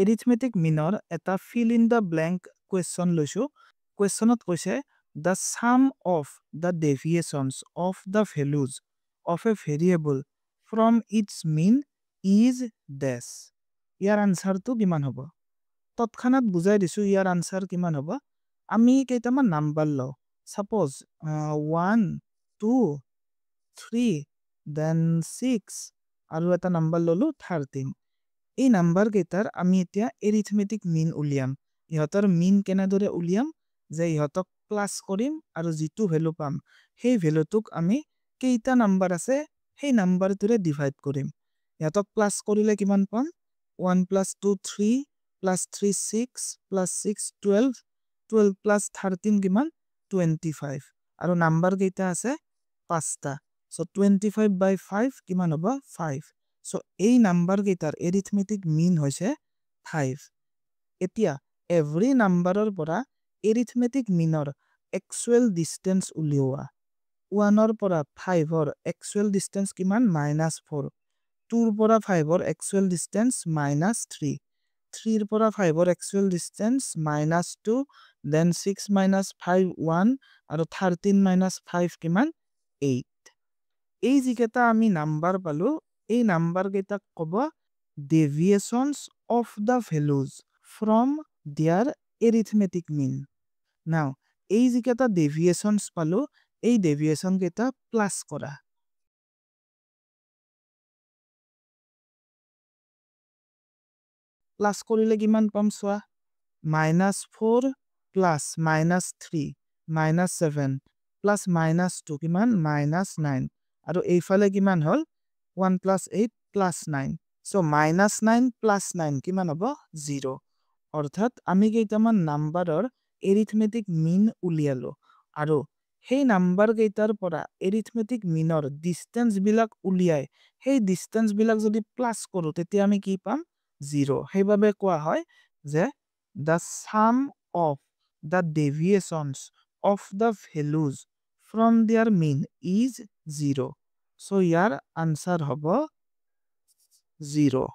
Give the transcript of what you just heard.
arithmetic meanor eta fill in the blank question লৈছো questionত কৈছে the sum of the deviations of the values of a variable from its mean is dash ইয়াৰ আনসাৰটো কিমান হ'ব তৎক্ষণাত বুজাই দিছো ইয়াৰ answer কিমান হ'ব আমি কেইটামান নাম্বাৰ লও suppose 1 2 3 then 6 আৰু এটা নাম্বাৰ ললো 13 এই নাম্বাৰ কেইটাৰ আমি এতিয়া এৰিথমেটিক মিন উলিয়াম ইহতৰ মিন কেনেদৰে উলিয়াম যে ইহতক প্লাস কৰিম আৰু যেটো ভ্যালু পাম সেই ভ্যালুটোক আমি কেইটা নাম্বাৰ আছে সেই নাম্বাৰটোৰে ডিভাইড কৰিম ইহতক প্লাস কৰিলে কিমান পাম 1 + 2 3 + 3 6 + 6 12 12 + 13 কিমান 25 আৰু নাম্বাৰ কেইটা আছে পাঁচটা so 25/5 কিমান হ'ব 5 so এই নাম্বাৰ কেইটাৰ arithmetic mean হৈছে 5 এতিয়া every নাম্বাৰৰ পৰা arithmetic meanৰ actual distance উলিওৱা 1 ৰ পৰা 5 ৰ actual distance কিমান -4 2 ৰ পৰা 5 ৰ actual distance -3 3 ৰ পৰা 5 ৰ actual distance -2 then 6 - 5 1 আৰু 13 - 5 কিমান 8 এই যিকেটা আমি নাম্বাৰ পালো এই নাম্বাৰ কেইটাক ক'ব deviations of the values from their arithmetic mean now এই যিকেটা deviations পালো এই deviation কেইটা প্লাস কৰা প্লাস কৰিলে কিমান পাম সোৱা -4 plus -3 -7 plus -2 কিমান -9 আৰু এইফালে কিমান হল 1 + 8 + 9 so -9 + 9 কিমান হ'ব 0 অৰ্থাৎ আমি কেইটামান নাম্বাৰৰ arithmetic mean উলিয়ালো আৰু সেই নাম্বাৰ কেইটাৰ পৰা arithmetic meanৰ distance বিলাক উলিয়াই সেই distance বিলাক যদি প্লাস কৰো তেতিয়া আমি কি পাম 0 সেইভাবে কোৱা হয় যে the sum of the deviations of the values from their mean is 0 so year answer হ'ব 0